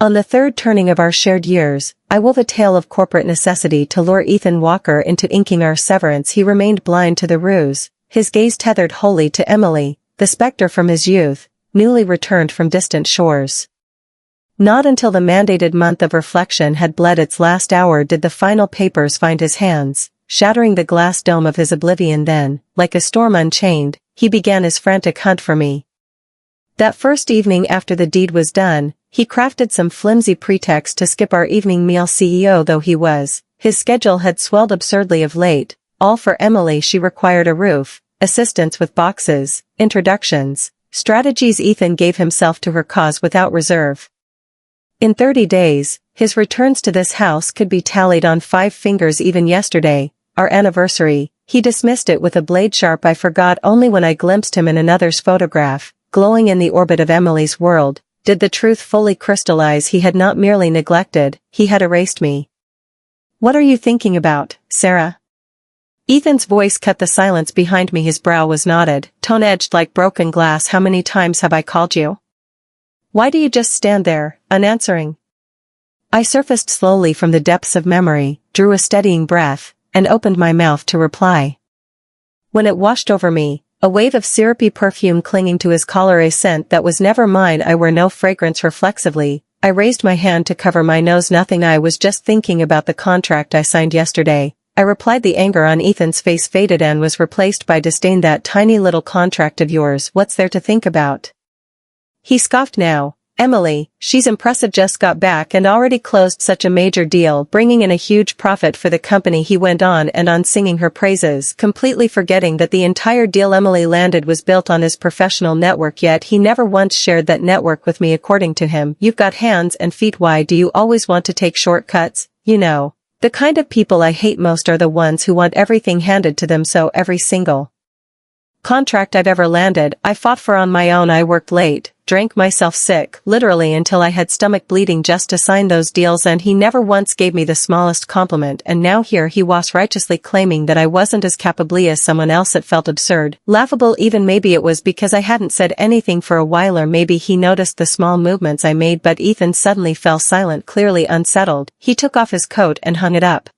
On the third turning of our shared years, I wove a tale of corporate necessity to lure Ethan Walker into inking our severance. He remained blind to the ruse, his gaze tethered wholly to Emily, the spectre from his youth, newly returned from distant shores. Not until the mandated month of reflection had bled its last hour did the final papers find his hands, shattering the glass dome of his oblivion. Then, like a storm unchained, he began his frantic hunt for me. That first evening after the deed was done, he crafted some flimsy pretext to skip our evening meal. CEO though he was, his schedule had swelled absurdly of late. All for Emily. She required a roof, assistance with boxes, introductions, strategies. Ethan gave himself to her cause without reserve. In 30 days, his returns to this house could be tallied on 5 fingers. Even yesterday, our anniversary, he dismissed it with a blade sharp "I forgot." Only when I glimpsed him in another's photograph, glowing in the orbit of Emily's world, did the truth fully crystallize. He had not merely neglected, he had erased me. "What are you thinking about, Sarah?" Ethan's voice cut the silence behind me. His brow was knotted, tone-edged like broken glass. "How many times have I called you? Why do you just stand there, unanswering?" I surfaced slowly from the depths of memory, drew a steadying breath, and opened my mouth to reply. When it washed over me, a wave of syrupy perfume clinging to his collar, a scent that was never mine. I wear no fragrance. Reflexively, I raised my hand to cover my nose. "Nothing, I was just thinking about the contract I signed yesterday," I replied. The anger on Ethan's face faded and was replaced by disdain. "That tiny little contract of yours, what's there to think about?" He scoffed. "Now, Emily, she's impressive. Just got back and already closed such a major deal, bringing in a huge profit for the company." He went on and on singing her praises, completely forgetting that the entire deal Emily landed was built on his professional network. Yet he never once shared that network with me. According to him, "You've got hands and feet. Why do you always want to take shortcuts? You know, the kind of people I hate most are the ones who want everything handed to them. So every single contract I've ever landed, I fought for on my own. I worked late, drank myself sick, literally until I had stomach bleeding just to sign those deals, and he never once gave me the smallest compliment. And now here he was righteously claiming that I wasn't as capable as someone else." It felt absurd, laughable even. Maybe it was because I hadn't said anything for a while, or maybe he noticed the small movements I made. But Ethan suddenly fell silent, clearly unsettled. He took off his coat and hung it up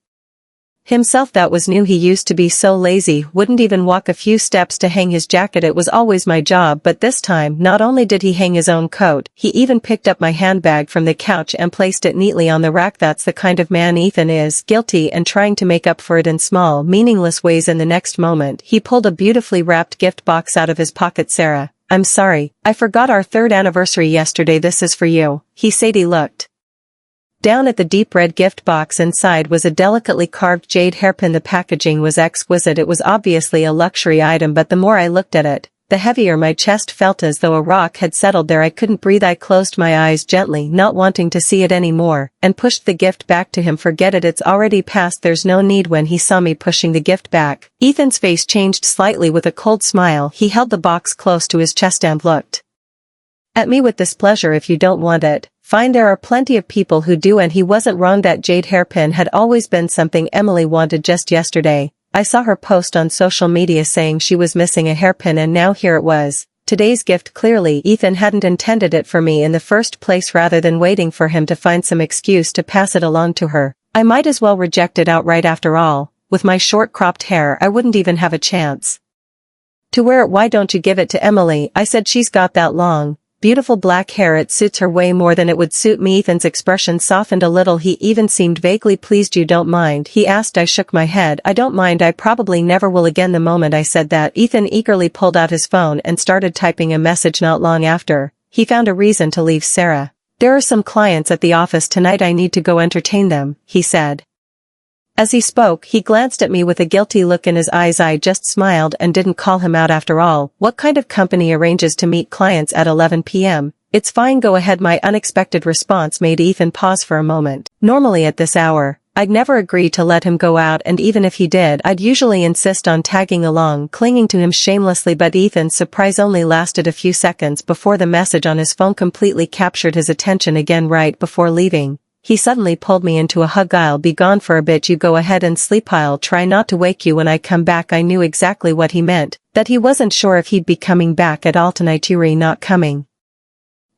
himself. That was new. He used to be so lazy, wouldn't even walk a few steps to hang his jacket. It was always my job, but this time not only did he hang his own coat, he even picked up my handbag from the couch and placed it neatly on the rack. That's the kind of man Ethan is, guilty and trying to make up for it in small, meaningless ways. In the next moment, he pulled a beautifully wrapped gift box out of his pocket. "Sarah, I'm sorry, I forgot our 3rd anniversary yesterday. This is for you," he said. He looked down at the deep red gift box. Inside was a delicately carved jade hairpin. The packaging was exquisite. It was obviously a luxury item, but the more I looked at it, the heavier my chest felt, as though a rock had settled there. I couldn't breathe. I closed my eyes gently, not wanting to see it anymore, and pushed the gift back to him. "Forget it, it's already passed. There's no need." When he saw me pushing the gift back, Ethan's face changed slightly. With a cold smile, he held the box close to his chest and looked at me with displeasure. "If you don't want it, fine, there are plenty of people who do." And he wasn't wrong. That jade hairpin had always been something Emily wanted. Just yesterday, I saw her post on social media saying she was missing a hairpin, and now here it was, today's gift. Clearly Ethan hadn't intended it for me in the first place. Rather than waiting for him to find some excuse to pass it along to her, I might as well reject it outright. After all, with my short cropped hair, I wouldn't even have a chance to wear it. "Why don't you give it to Emily?" I said. "She's got that long, beautiful black hair. It suits her way more than it would suit me." Ethan's expression softened a little. He even seemed vaguely pleased. "You don't mind?" he asked. I shook my head. "I don't mind. I probably never will again." The moment I said that, Ethan eagerly pulled out his phone and started typing a message. Not long after, he found a reason to leave. "Sarah, there are some clients at the office tonight. I need to go entertain them," he said. As he spoke, he glanced at me with a guilty look in his eyes. I just smiled and didn't call him out. After all, what kind of company arranges to meet clients at 11 p.m.? "It's fine, go ahead." My unexpected response made Ethan pause for a moment. Normally at this hour, I'd never agree to let him go out, and even if he did, I'd usually insist on tagging along, clinging to him shamelessly. But Ethan's surprise only lasted a few seconds before the message on his phone completely captured his attention again. Right before leaving, he suddenly pulled me into a hug. "I'll be gone for a bit. You go ahead and sleep. I'll try not to wake you when I come back." I knew exactly what he meant, that he wasn't sure if he'd be coming back at all tonight. "You're not coming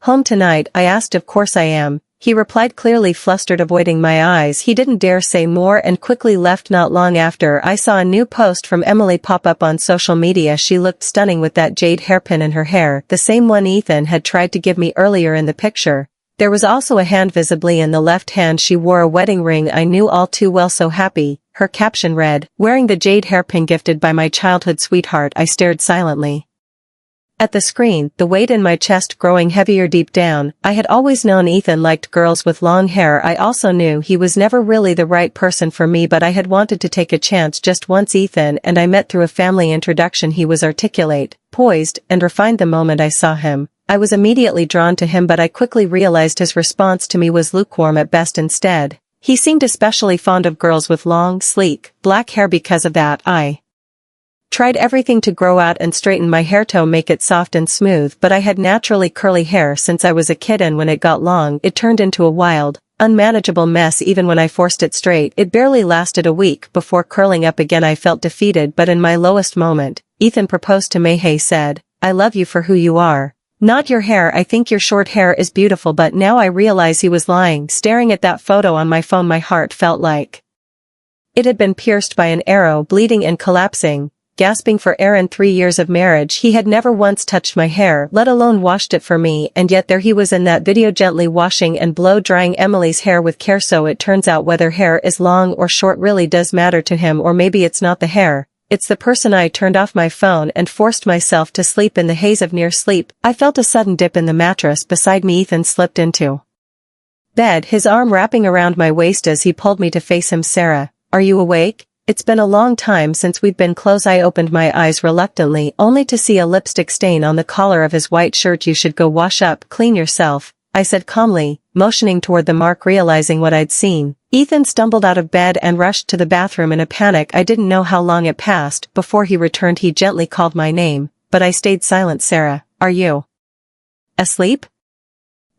home tonight?" I asked. "Of course I am," he replied, clearly flustered, avoiding my eyes. He didn't dare say more and quickly left. Not long after, I saw a new post from Emily pop up on social media. She looked stunning with that jade hairpin in her hair, the same one Ethan had tried to give me earlier in the picture. There was also a hand visibly in the left hand. She wore a wedding ring I knew all too well. So happy. Her caption read, "Wearing the jade hairpin gifted by my childhood sweetheart." I stared silently at the screen, the weight in my chest growing heavier. Deep down, I had always known Ethan liked girls with long hair. I also knew he was never really the right person for me, but I had wanted to take a chance just once. Ethan and I met through a family introduction. He was articulate, poised, and refined. The moment I saw him, I was immediately drawn to him, but I quickly realized his response to me was lukewarm at best. Instead, he seemed especially fond of girls with long, sleek, black hair. Because of that, I tried everything to grow out and straighten my hair to make it soft and smooth, but I had naturally curly hair since I was a kid, and when it got long, it turned into a wild, unmanageable mess. Even when I forced it straight, it barely lasted a week before curling up again. I felt defeated, but in my lowest moment, Ethan proposed to me. He said, "I love you for who you are. Not your hair. I think your short hair is beautiful." But now I realize he was lying. Staring at that photo on my phone, my heart felt like it had been pierced by an arrow. Bleeding and collapsing, gasping for air. In 3 years of marriage, he had never once touched my hair, let alone washed it for me, and yet there he was in that video, gently washing and blow-drying Emily's hair with care. So it turns out whether hair is long or short really does matter to him. Or maybe it's not the hair, it's the person. I turned off my phone and forced myself to sleep. In the haze of near sleep, I felt a sudden dip in the mattress beside me. Ethan slipped into bed, his arm wrapping around my waist as he pulled me to face him. "Sarah, are you awake? It's been a long time since we've been close." I opened my eyes reluctantly, only to see a lipstick stain on the collar of his white shirt. "You should go wash up, clean yourself," I said calmly, motioning toward the mark. Realizing what I'd seen, Ethan stumbled out of bed and rushed to the bathroom in a panic. I didn't know how long it passed before he returned. He gently called my name, but I stayed silent. "Sarah, are you asleep?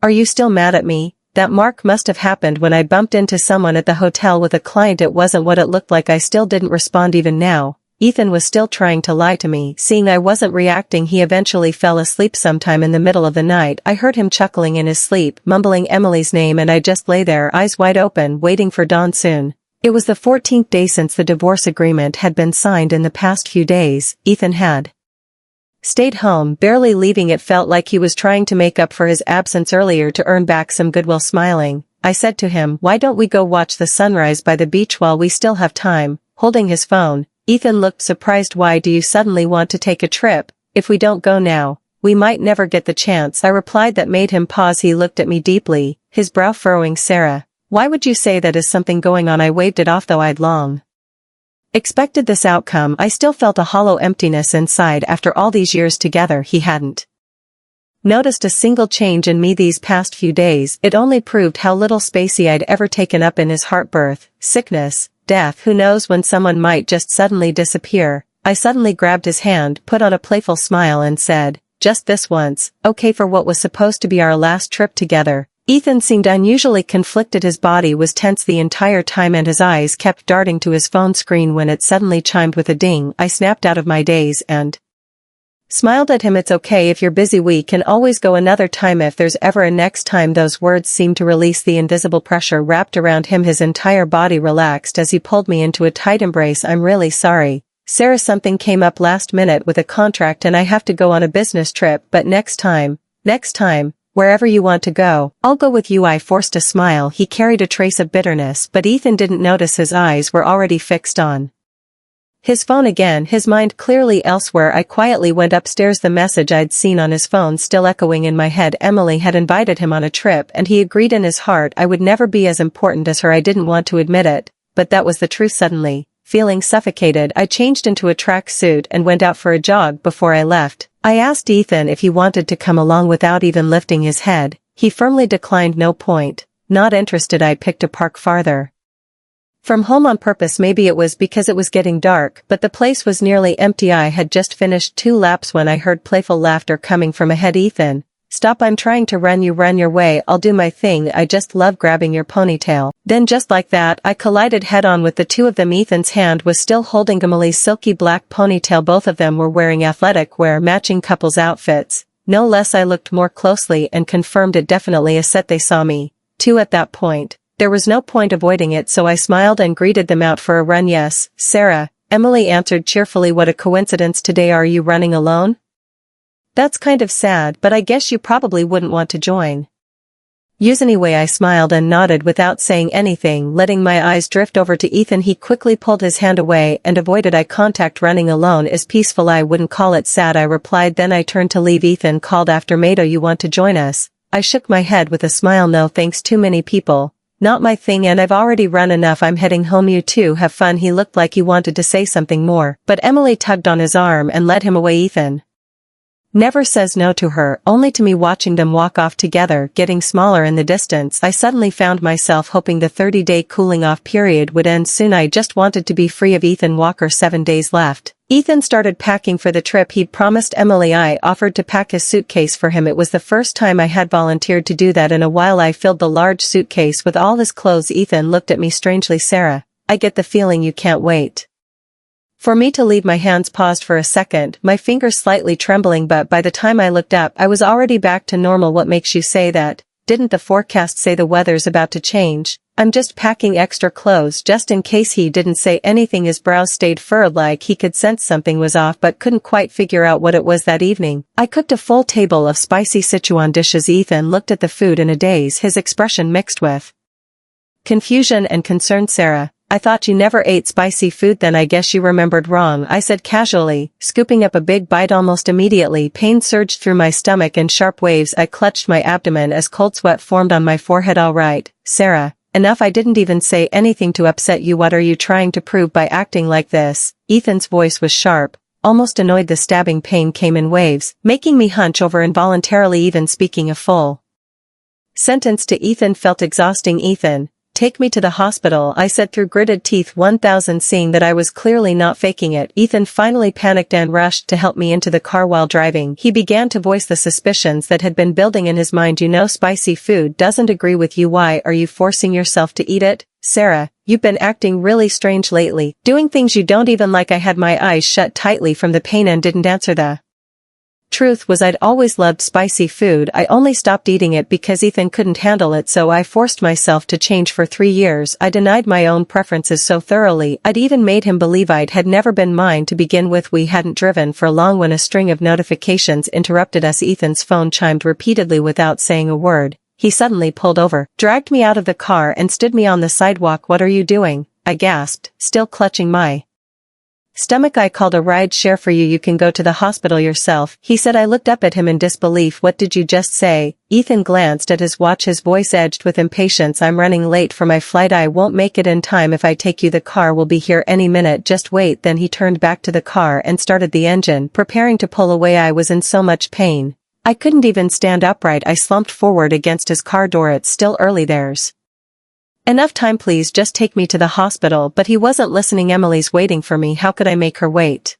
Are you still mad at me?" That mark must have happened when I bumped into someone at the hotel with a client. It wasn't what it looked like. I still didn't respond. Even now, Ethan was still trying to lie to me. Seeing I wasn't reacting, he eventually fell asleep. Sometime in the middle of the night, I heard him chuckling in his sleep, mumbling Emily's name, and I just lay there, eyes wide open, waiting for dawn. Soon, it was the 14th day since the divorce agreement had been signed. In the past few days, Ethan had stayed home, barely leaving. It felt like he was trying to make up for his absence earlier to earn back some goodwill. Smiling, I said to him, "Why don't we go watch the sunrise by the beach while we still have time?" Holding his phone, Ethan looked surprised. "Why do you suddenly want to take a trip? If we don't go now, we might never get the chance," I replied. That made him pause. He looked at me deeply, his brow furrowing. "Sarah, why would you say that? Is something going on?" I waved it off, though I'd long expected this outcome. I still felt a hollow emptiness inside. After all these years together, he hadn't noticed a single change in me these past few days. It only proved how little space I'd ever taken up in his heart. Birth, sickness, death, who knows when someone might just suddenly disappear. I suddenly grabbed his hand, put on a playful smile, and said, "Just this once, okay, for what was supposed to be our last trip together." Ethan seemed unusually conflicted. His body was tense the entire time and his eyes kept darting to his phone screen when it suddenly chimed with a ding. I snapped out of my daze and smiled at him. "It's okay if you're busy, we can always go another time if there's ever a next time." Those words seemed to release the invisible pressure wrapped around him. His entire body relaxed as he pulled me into a tight embrace. "I'm really sorry, Sarah. Something came up last minute with a contract and I have to go on a business trip, but next time, wherever you want to go, I'll go with you." I forced a smile. He carried a trace of bitterness, but Ethan didn't notice. His eyes were already fixed on his phone again, his mind clearly elsewhere. I quietly went upstairs, the message I'd seen on his phone still echoing in my head. Emily had invited him on a trip and he agreed. In his heart, I would never be as important as her. I didn't want to admit it, but that was the truth. Suddenly, feeling suffocated, I changed into a track suit and went out for a jog. Before I left, I asked Ethan if he wanted to come along without even lifting his head. He firmly declined. "No point. Not interested." I picked a park farther from home on purpose. Maybe it was because it was getting dark, but the place was nearly empty. I had just finished 2 laps when I heard playful laughter coming from ahead. "Ethan, stop, I'm trying to run, you run your way, I'll do my thing. I just love grabbing your ponytail." Then just like that, I collided head-on with the two of them. Ethan's hand was still holding Emily's silky black ponytail. Both of them were wearing athletic wear, matching couples outfits, no less. I looked more closely and confirmed it, definitely a set. They saw me 2 at that point. There was no point avoiding it, so I smiled and greeted them out for a run. Yes, Sarah, Emily answered cheerfully. What a coincidence. Today are you running alone? That's kind of sad, but I guess you probably wouldn't want to join. Yes, anyway. I smiled and nodded without saying anything, letting my eyes drift over to Ethan. He quickly pulled his hand away and avoided eye contact. Running alone is peaceful. I wouldn't call it sad, I replied. Then I turned to leave. Ethan called after me. Do you want to join us? I shook my head with a smile. No thanks, too many people. Not my thing, and I've already run enough. I'm heading home. You two have fun. He looked like he wanted to say something more, but Emily tugged on his arm and led him away. Ethan never says no to her, only to me. Watching them walk off together, getting smaller in the distance, I suddenly found myself hoping the 30-day cooling-off period would end soon. I just wanted to be free of Ethan Walker. 7 days left. Ethan started packing for the trip he'd promised Emily. I offered to pack his suitcase for him. It was the first time I had volunteered to do that in a while. I filled the large suitcase with all his clothes. Ethan looked at me strangely. Sarah, I get the feeling you can't wait for me to leave. My hands paused for a second, my fingers slightly trembling, but by the time I looked up, I was already back to normal. What makes you say that? Didn't the forecast say the weather's about to change? I'm just packing extra clothes just in case. He didn't say anything. His brows stayed furrowed, like he could sense something was off but couldn't quite figure out what it was. That evening, I cooked a full table of spicy Sichuan dishes. Ethan looked at the food in a daze, his expression mixed with confusion and concern. Sarah, I thought you never ate spicy food. Then I guess you remembered wrong, I said casually, scooping up a big bite. Almost immediately, pain surged through my stomach in sharp waves. I clutched my abdomen as cold sweat formed on my forehead. All right, Sarah, enough. I didn't even say anything to upset you. What are you trying to prove by acting like this? Ethan's voice was sharp, almost annoyed. The stabbing pain came in waves, making me hunch over involuntarily. Even speaking a full sentence to Ethan felt exhausting. Ethan, take me to the hospital, I said through gritted teeth. 1000. Seeing that I was clearly not faking it, Ethan finally panicked and rushed to help me into the car. While driving, he began to voice the suspicions that had been building in his mind. You know, spicy food doesn't agree with you. Why are you forcing yourself to eat it? Sarah, you've been acting really strange lately, doing things you don't even like. I had my eyes shut tightly from the pain and didn't answer. The truth was, I'd always loved spicy food. I only stopped eating it because Ethan couldn't handle it, so I forced myself to change. For 3 years, I denied my own preferences so thoroughly, I'd even made him believe I'd had never been mine to begin with. We hadn't driven for long when a string of notifications interrupted us. Ethan's phone chimed repeatedly without saying a word. He suddenly pulled over, dragged me out of the car and stood me on the sidewalk. What are you doing? I gasped, still clutching my stomach. I called a ride share for you. You can go to the hospital yourself, he said. I looked up at him in disbelief. What did you just say? Ethan glanced at his watch, his voice edged with impatience. I'm running late for my flight. I won't make it in time if I take you. The car will be here any minute, just wait. Then he turned back to the car and started the engine, preparing to pull away. I was in so much pain I couldn't even stand upright. I slumped forward against his car door. It's still early. There's enough time, please just take me to the hospital. But he wasn't listening. Emily's waiting for me. How could I make her wait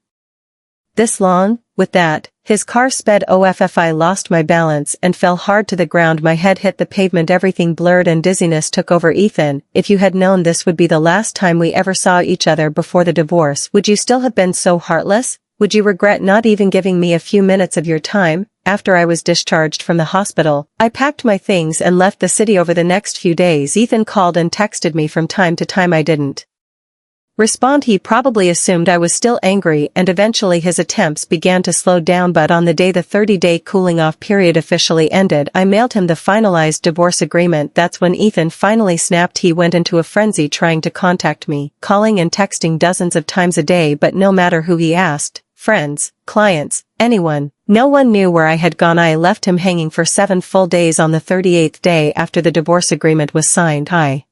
this long? With that, his car sped off. I lost my balance and fell hard to the ground. My head hit the pavement. Everything blurred and dizziness took over. Ethan, if you had known this would be the last time we ever saw each other before the divorce, would you still have been so heartless? Would you regret not even giving me a few minutes of your time? After I was discharged from the hospital, I packed my things and left the city. Over the next few days, Ethan called and texted me from time to time. I didn't respond. He probably assumed I was still angry, and eventually his attempts began to slow down. But on the day the 30-day cooling-off period officially ended, I mailed him the finalized divorce agreement. That's when Ethan finally snapped. He went into a frenzy trying to contact me, calling and texting dozens of times a day, but no matter who he asked, friends, clients, anyone, no one knew where I had gone. I left him hanging for 7 full days. On the 38th day after the divorce agreement was signed, I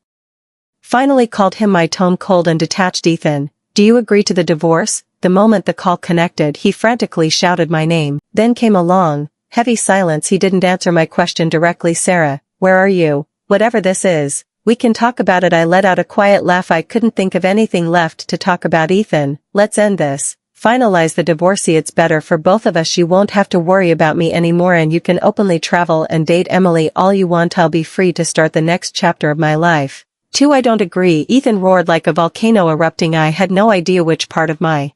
finally called him, my tone cold and detached. Ethan, do you agree to the divorce? The moment the call connected, he frantically shouted my name. Then came a long, heavy silence. He didn't answer my question directly. Sarah, where are you? Whatever this is, we can talk about it. I let out a quiet laugh. I couldn't think of anything left to talk about. Ethan, let's end this. Finalize the divorce. It's better for both of us. You won't have to worry about me anymore, and you can openly travel and date Emily all you want. I'll be free to start the next chapter of my life. 2. I don't agree, Ethan roared like a volcano erupting. I had no idea which part of my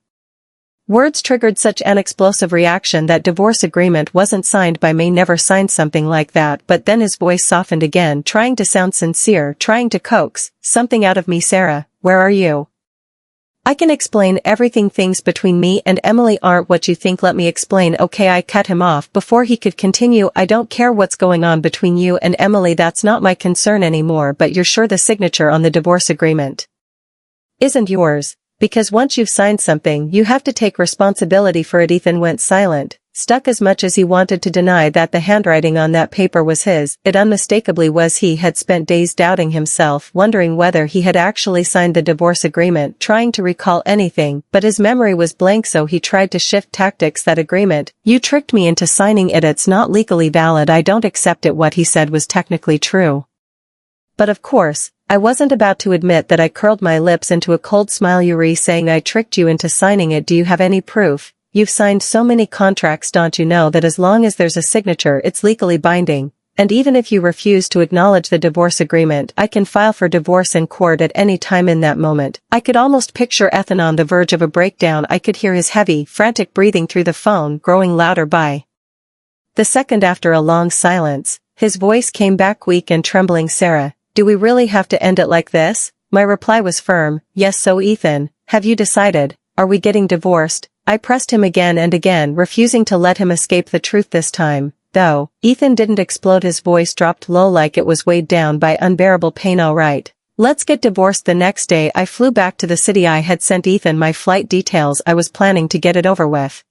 Words triggered such an explosive reaction that divorce agreement wasn't signed by May never signed something like that, but then his voice softened again, trying to sound sincere, trying to coax something out of me. Sarah, where are you? I can explain everything. Things between me and Emily aren't what you think. Let me explain. Okay, I cut him off before he could continue. I don't care what's going on between you and Emily, that's not my concern anymore, but you're sure the signature on the divorce agreement isn't yours? Because once you've signed something, you have to take responsibility for it. Ethan went silent, stuck as much as he wanted to deny that the handwriting on that paper was his. It unmistakably was. He had spent days doubting himself, wondering whether he had actually signed the divorce agreement, trying to recall anything, but his memory was blank, so he tried to shift tactics. That agreement, you tricked me into signing it. It's not legally valid. I don't accept it. What he said was technically true. But of course, I wasn't about to admit that. I curled my lips into a cold smile. You're saying I tricked you into signing it? Do you have any proof? You've signed so many contracts. Don't you know that as long as there's a signature, it's legally binding? And even if you refuse to acknowledge the divorce agreement, I can file for divorce in court at any time. In that moment, I could almost picture Ethan on the verge of a breakdown. I could hear his heavy, frantic breathing through the phone, growing louder by the second. After a long silence, his voice came back, weak and trembling. Sarah, do we really have to end it like this? My reply was firm, yes. So Ethan, have you decided? Are we getting divorced? I pressed him again and again, refusing to let him escape the truth. This time, though, Ethan didn't explode. His voice dropped low, like it was weighed down by unbearable pain. All right, let's get divorced. The next day I flew back to the city. I had sent Ethan my flight details. I was planning to get it over with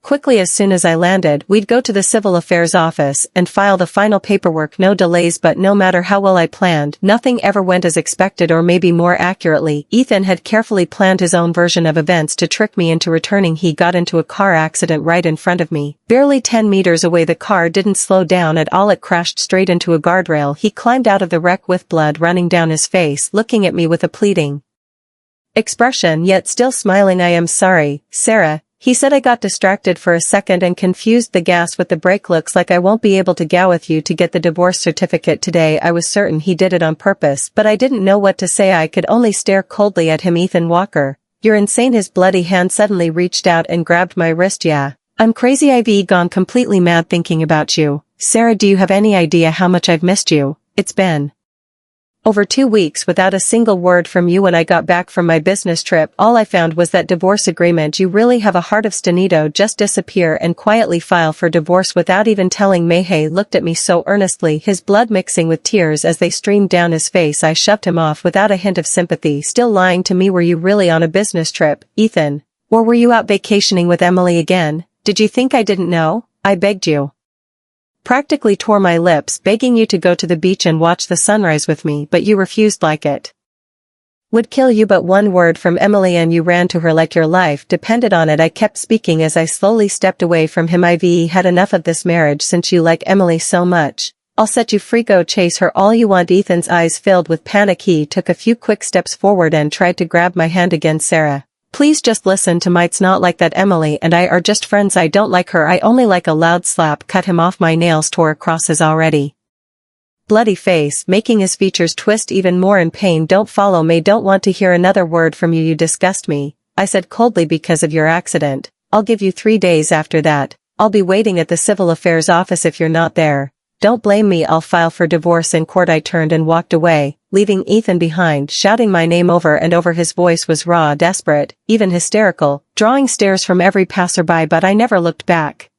quickly. As soon as I landed, we'd go to the civil affairs office and file the final paperwork. No delays. But no matter how well I planned, nothing ever went as expected, or maybe more accurately, Ethan had carefully planned his own version of events to trick me into returning. He got into a car accident right in front of me, barely 10 meters away. The car didn't slow down at all. It crashed straight into a guardrail. He climbed out of the wreck with blood running down his face, looking at me with a pleading expression, yet still smiling. I am sorry, Sarah, he said. I got distracted for a second and confused the gas with the brake. Looks like I won't be able to go with you to get the divorce certificate today. I was certain he did it on purpose, but I didn't know what to say. I could only stare coldly at him. Ethan Walker, you're insane. His bloody hand suddenly reached out and grabbed my wrist. Yeah, I'm crazy. I've gone completely mad thinking about you. Sarah, do you have any idea how much I've missed you? It's been over 2 weeks without a single word from you. When I got back from my business trip, all I found was that divorce agreement. You really have a heart of stone. Just disappear and quietly file for divorce without even telling me. He looked at me so earnestly, his blood mixing with tears as they streamed down his face. I shoved him off without a hint of sympathy. Still lying to me? Were you really on a business trip, Ethan? Or were you out vacationing with Emily again? Did you think I didn't know? I begged you. Practically tore my lips, begging you to go to the beach and watch the sunrise with me, but you refused. Like it would kill you. But one word from Emily and you ran to her like your life depended on it. I kept speaking as I slowly stepped away from him. I've had enough of this marriage. Since you like Emily so much, I'll set you free. Go chase her all you want. Ethan's eyes filled with panic. He took a few quick steps forward and tried to grab my hand again. Sarah, please just listen to me. It's not like that. Emily and I are just friends. I don't like her. I only like. A loud slap cut him off. My nails tore across his already bloody face, making his features twist even more in pain. Don't follow me. Don't want to hear another word from you. You disgust me, I said coldly. Because of your accident, I'll give you 3 days. After that, I'll be waiting at the civil affairs office. If you're not there, don't blame me. I'll file for divorce in court. I turned and walked away, leaving Ethan behind, shouting my name over and over. His voice was raw, desperate, even hysterical, drawing stares from every passerby. But I never looked back.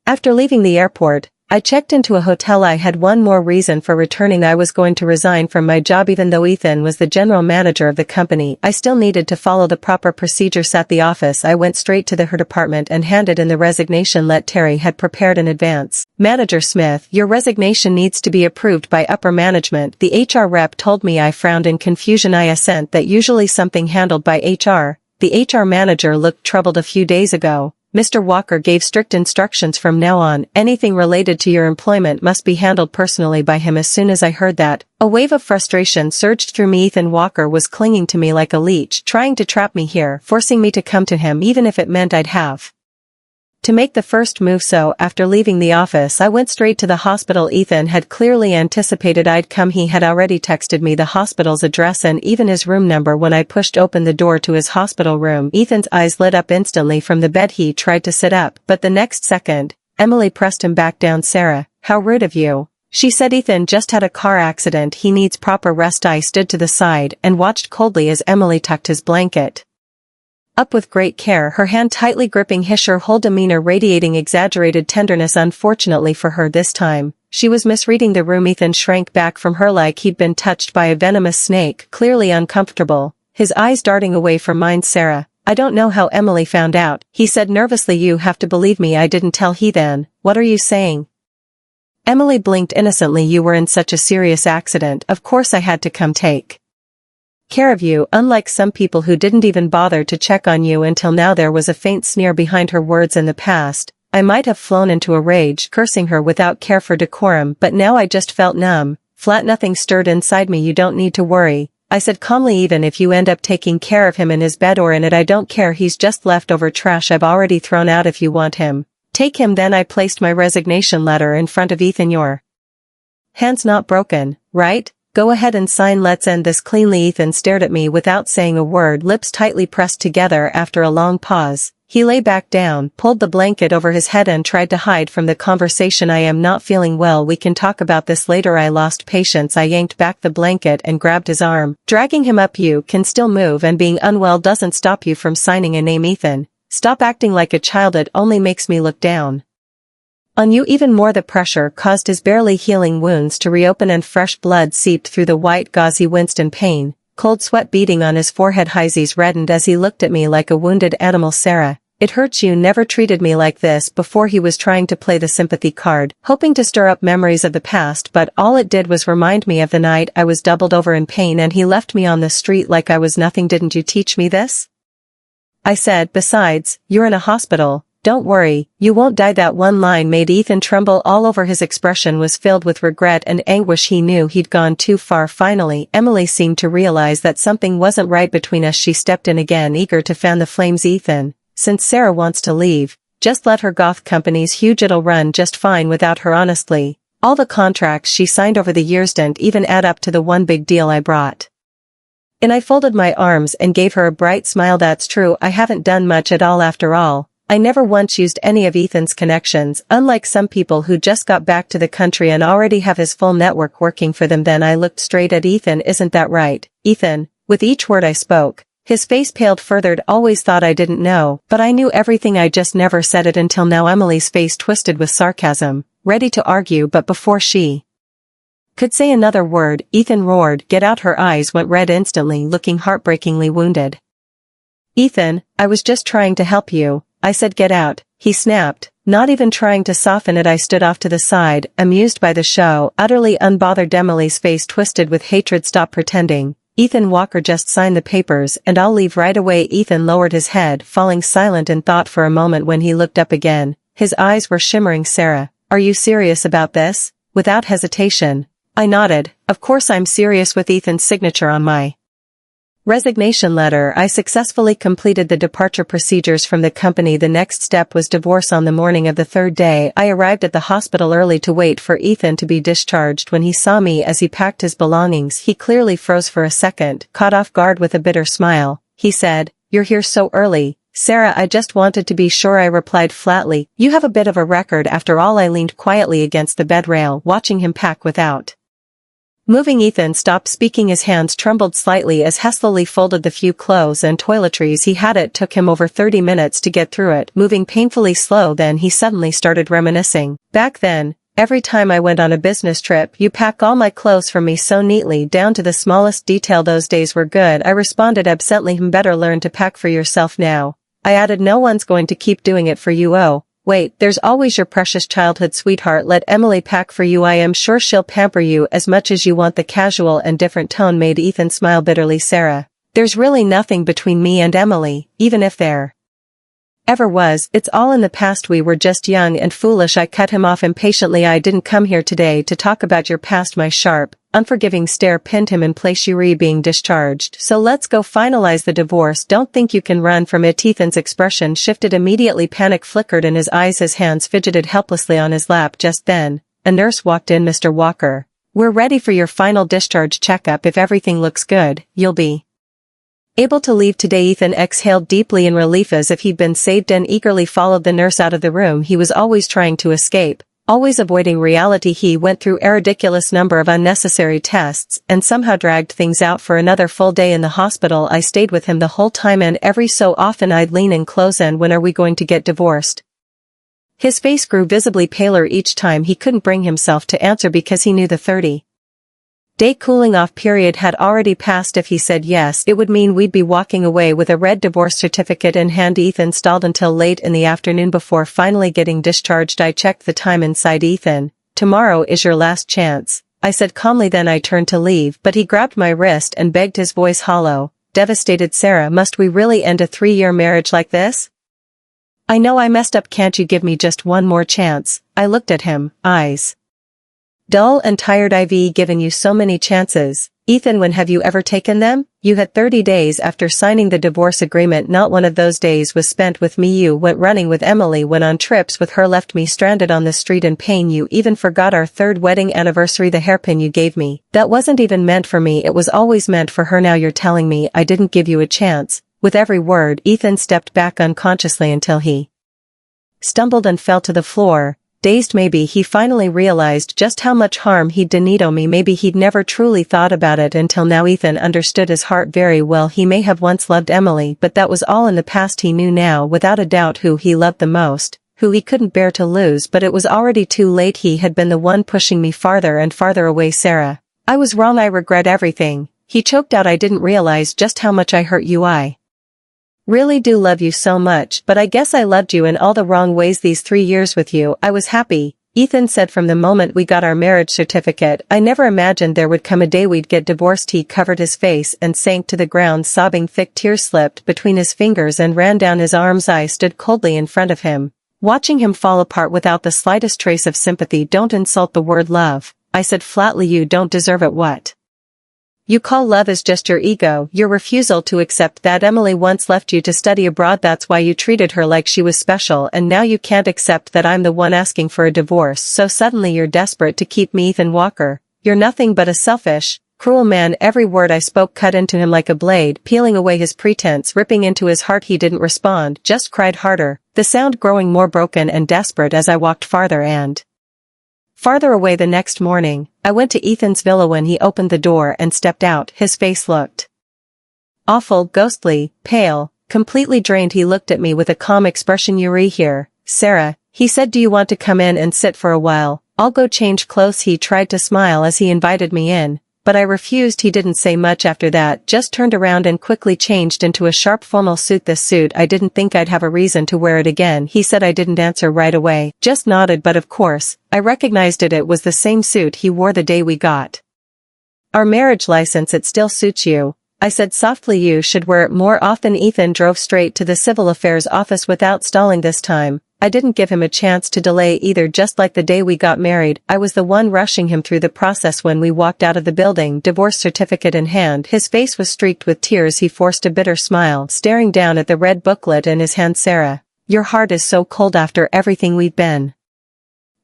After leaving the airport, I checked into a hotel. I had one more reason for returning. I was going to resign from my job. Even though Ethan was the general manager of the company, I still needed to follow the proper procedures. At the office, I went straight to her department and handed in the resignation letter Terry had prepared in advance. Manager Smith, your resignation needs to be approved by upper management, the HR rep told me. I frowned in confusion. I assent that usually something handled by HR. The HR manager looked troubled. A few days ago, Mr. Walker gave strict instructions. From now on, anything related to your employment must be handled personally by him. As soon as I heard that, a wave of frustration surged through me. Ethan Walker was clinging to me like a leech, trying to trap me here, forcing me to come to him even if it meant I'd have To make the first move so after leaving the office I went straight to the hospital. Ethan had clearly anticipated I'd come. He had already texted me the hospital's address and even his room number. When I pushed open the door to his hospital room, Ethan's eyes lit up instantly from the bed. He tried to sit up, but the next second, Emily pressed him back down. "Sarah, how rude of you," she said. "Ethan just had a car accident. He needs proper rest." I stood to the side and watched coldly as Emily tucked his blanket up with great care, her hand tightly gripping his. Her whole demeanor radiating exaggerated tenderness. Unfortunately for her this time, she was misreading the room. Ethan shrank back from her like he'd been touched by a venomous snake, clearly uncomfortable, his eyes darting away from mine. "Sarah, I don't know how Emily found out," he said nervously. "You have to believe me, I didn't tell." "He then, what are you saying?" Emily blinked innocently. "You were in such a serious accident, of course I had to come take care of you, unlike some people who didn't even bother to check on you until now." There was a faint sneer behind her words. In the past, I might have flown into a rage, cursing her without care for decorum, but now I just felt numb, flat. Nothing stirred inside me. "You don't need to worry," I said calmly. "Even if you end up taking care of him in his bed or in it, I don't care. He's just leftover trash I've already thrown out. If you want him, take him." Then I placed my resignation letter in front of Ethan. "Your hand's not broken, right? Go ahead and sign. Let's end this cleanly." Ethan stared at me without saying a word, lips tightly pressed together. After a long pause, he lay back down, pulled the blanket over his head and tried to hide from the conversation. "I am not feeling well. We can talk about this later." I lost patience. I yanked back the blanket and grabbed his arm, dragging him up. "You can still move, and being unwell doesn't stop you from signing a name. Ethan, stop acting like a child. It only makes me look down on you even more." The pressure caused his barely healing wounds to reopen and fresh blood seeped through the white gauze. He winced in pain, cold sweat beading on his forehead. His eyes reddened as he looked at me like a wounded animal. "Sarah, it hurts. You never treated me like this before." He was trying to play the sympathy card, hoping to stir up memories of the past, but all it did was remind me of the night I was doubled over in pain and he left me on the street like I was nothing. "Didn't you teach me this?" I said. "Besides, you're in a hospital. Don't worry, you won't die." That one line made Ethan tremble all over. His expression was filled with regret and anguish. He knew he'd gone too far. Finally, Emily seemed to realize that something wasn't right between us. She stepped in again, eager to fan the flames. "Ethan, since Sarah wants to leave, just let her. Goth company's huge. It'll run just fine without her. Honestly, all the contracts she signed over the years didn't even add up to the one big deal I brought." And I folded my arms and gave her a bright smile. "That's true. I haven't done much at all. After all, I never once used any of Ethan's connections, unlike some people who just got back to the country and already have his full network working for them." Then I looked straight at Ethan. "Isn't that right, Ethan?" With each word I spoke, his face paled further. "I'd always thought I didn't know, but I knew everything. I just never said it until now." Emily's face twisted with sarcasm, ready to argue, but before she could say another word, Ethan roared, "Get out!" Her eyes went red instantly, looking heartbreakingly wounded. "Ethan, I was just trying to help you," I said. "Get out," he snapped, not even trying to soften it. I stood off to the side, amused by the show, utterly unbothered. Emily's face twisted with hatred. "Stop pretending, Ethan Walker. Just sign the papers and I'll leave right away." Ethan lowered his head, falling silent in thought for a moment. When he looked up again, his eyes were shimmering. "Sarah, are you serious about this?" Without hesitation, I nodded. "Of course I'm serious." With Ethan's signature on my resignation letter, I successfully completed the departure procedures from the company. The next step was divorce. On the morning of the third day, I arrived at the hospital early to wait for Ethan to be discharged. When he saw me as he packed his belongings, he clearly froze for a second, caught off guard. With a bitter smile, he said, "You're here so early, Sarah?" "I just wanted to be sure," I replied flatly. "You have a bit of a record after all." I leaned quietly against the bed rail, watching him pack without moving. Ethan stopped speaking. His hands trembled slightly as hastily folded the few clothes and toiletries he had. It took him over 30 minutes to get through it, moving painfully slow. Then he suddenly started reminiscing. "Back then, every time I went on a business trip, you pack all my clothes for me so neatly, down to the smallest detail. Those days were good," I responded absently. "Better learn to pack for yourself now," I added. "No one's going to keep doing it for you." "Oh, wait, there's always your precious childhood sweetheart. Let Emily pack for you. I am sure she'll pamper you as much as you want." The casual and different tone made Ethan smile bitterly. "Sarah, there's really nothing between me and Emily, even if there ever was. It's all in the past. We were just young and foolish. I cut him off impatiently. I didn't come here today to talk about your past. My sharp, unforgiving stare pinned him in place. You're being discharged, so let's go finalize the divorce. Don't think you can run from it. Ethan's expression shifted immediately. Panic flickered in his eyes. His hands fidgeted helplessly on his lap. Just then, a nurse walked in. Mr. Walker, we're ready for your final discharge checkup. If everything looks good, you'll be able to leave today. Ethan exhaled deeply in relief as if he'd been saved and eagerly followed the nurse out of the room. He was always trying to escape, always avoiding reality. He went through a ridiculous number of unnecessary tests and somehow dragged things out for another full day in the hospital. I stayed with him the whole time, and every so often I'd lean in close. And when are we going to get divorced? His face grew visibly paler each time. He couldn't bring himself to answer because he knew the 30-day cooling off period had already passed. If he said yes, it would mean we'd be walking away with a red divorce certificate in hand. Ethan stalled until late in the afternoon before finally getting discharged. I checked the time inside. Ethan, tomorrow is your last chance, I said calmly. Then I turned to leave, but he grabbed my wrist and begged, his voice hollow, devastated. Sarah, must we really end a 3-year marriage like this? I know I messed up. Can't you give me just one more chance? I looked at him, eyes dull and tired. I've given you so many chances, Ethan. When have you ever taken them? You had 30 days after signing the divorce agreement. Not one of those days was spent with me. You went running with Emily, went on trips with her, left me stranded on the street in pain. You even forgot our 3rd wedding anniversary. The hairpin you gave me, that wasn't even meant for me. It was always meant for her. Now you're telling me I didn't give you a chance. With every word, Ethan stepped back unconsciously until he stumbled and fell to the floor. Dazed, maybe he finally realized just how much harm he'd done me. Maybe he'd never truly thought about it until now. Ethan understood his heart very well. He may have once loved Emily, but that was all in the past. He knew now without a doubt who he loved the most, who he couldn't bear to lose, but it was already too late. He had been the one pushing me farther and farther away. Sarah, I was wrong. I regret everything, he choked out. I didn't realize just how much I hurt you. I really do love you so much, but I guess I loved you in all the wrong ways. These 3 years with you, I was happy, Ethan said. From the moment we got our marriage certificate, I never imagined there would come a day we'd get divorced. He covered his face and sank to the ground, sobbing. Thick tears slipped between his fingers and ran down his arms. I stood coldly in front of him, watching him fall apart without the slightest trace of sympathy. Don't insult the word love, I said flatly. You don't deserve it. What you call love is just your ego, your refusal to accept that Emily once left you to study abroad. That's why you treated her like she was special, and now you can't accept that I'm the one asking for a divorce, so suddenly you're desperate to keep me. Ethan Walker, you're nothing but a selfish, cruel man. Every word I spoke cut into him like a blade, peeling away his pretense, ripping into his heart. He didn't respond, just cried harder, the sound growing more broken and desperate as I walked farther and farther away. The next morning, I went to Ethan's villa. When he opened the door and stepped out, his face looked awful, ghostly, pale, completely drained. He looked at me with a calm expression. You're here, Sarah, he said. Do you want to come in and sit for a while? I'll go change clothes. He tried to smile as he invited me in, but I refused. He didn't say much after that, just turned around and quickly changed into a sharp formal suit. This suit, I didn't think I'd have a reason to wear it again, he said. I didn't answer right away, just nodded, but of course, I recognized it. It was the same suit he wore the day we got our marriage license. It still suits you, I said softly. You should wear it more often. Ethan drove straight to the civil affairs office without stalling this time. I didn't give him a chance to delay either. Just like the day we got married, I was the one rushing him through the process. When we walked out of the building, divorce certificate in hand, his face was streaked with tears. He forced a bitter smile, staring down at the red booklet in his hand. Sarah, your heart is so cold after everything we've been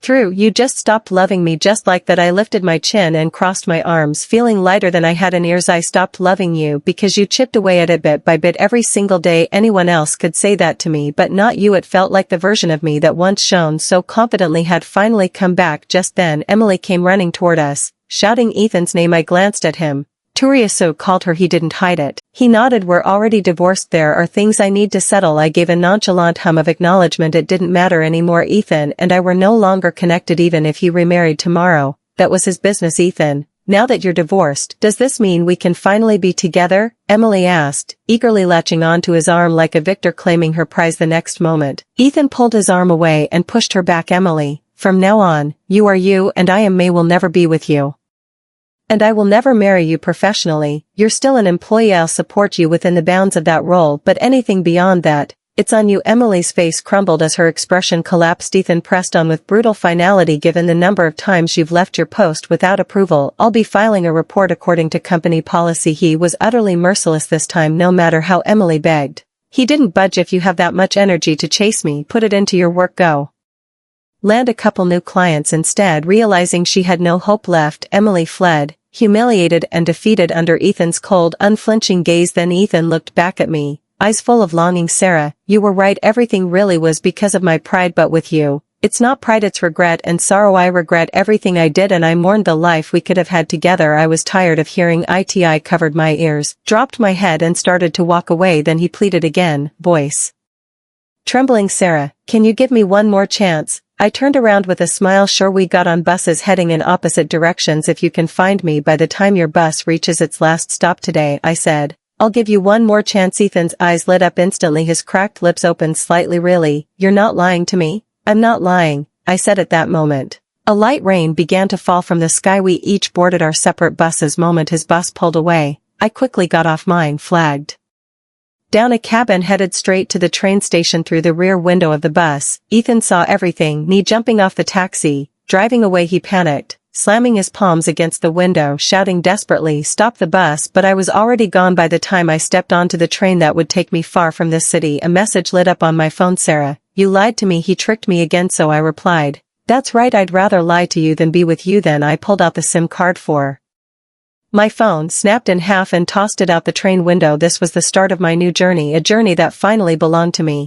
through. You just stopped loving me just like that. I lifted my chin and crossed my arms, feeling lighter than I had in years. I stopped loving you because you chipped away at it bit by bit every single day. Anyone else could say that to me, but not you. It felt like the version of me that once shone so confidently had finally come back. Just then, Emily came running toward us, shouting Ethan's name. I glanced at him. Turiaso called her. He didn't hide it. He nodded. We're already divorced. There are things I need to settle. I gave a nonchalant hum of acknowledgement. It didn't matter anymore. Ethan and I were no longer connected. Even if he remarried tomorrow, that was his business. Ethan, now that you're divorced, does this mean we can finally be together? Emily asked, eagerly latching onto his arm like a victor claiming her prize. The next moment, Ethan pulled his arm away and pushed her back. Emily, from now on, you are you and I am May. Will never be with you. And I will never marry you professionally. You're still an employee. I'll support you within the bounds of that role, but anything beyond that, It's on you. Emily's face crumbled as her expression collapsed. Ethan pressed on with brutal finality. Given the number of times you've left your post without approval, I'll be filing a report according to company policy. He was utterly merciless this time, no matter how Emily begged. He didn't budge. If you have that much energy to chase me, put it into your work. Go land a couple new clients instead. Realizing she had no hope left, Emily fled, humiliated and defeated under Ethan's cold, unflinching gaze. Then Ethan looked back at me, eyes full of longing. Sarah, you were right. Everything really was because of my pride, but with you, it's not pride, it's regret and sorrow. I regret everything I did and I mourned the life we could have had together. I was tired of hearing it. I covered my ears, dropped my head and started to walk away. Then he pleaded again, voice trembling. Sarah, can you give me one more chance? I turned around with a smile. Sure. We got on buses heading in opposite directions. If you can find me by the time your bus reaches its last stop today, I said. I'll give you one more chance. Ethan's eyes lit up instantly, his cracked lips opened slightly. Really? You're not lying to me? I'm not lying, I said. At that moment, a light rain began to fall from the sky. We each boarded our separate buses. Moment his bus pulled away, I quickly got off mine, flagged down a cab and headed straight to the train station. Through the rear window of the bus, Ethan saw everything. Me jumping off the taxi, driving away. He panicked, slamming his palms against the window, shouting desperately, stop the bus. But I was already gone by the time I stepped onto the train that would take me far from this city. A message lit up on my phone. Sarah, you lied to me. He tricked me again. So I replied, that's right, I'd rather lie to you than be with you. Then I pulled out the SIM card for my phone, snapped in half and tossed it out the train window. This was the start of my new journey, a journey that finally belonged to me.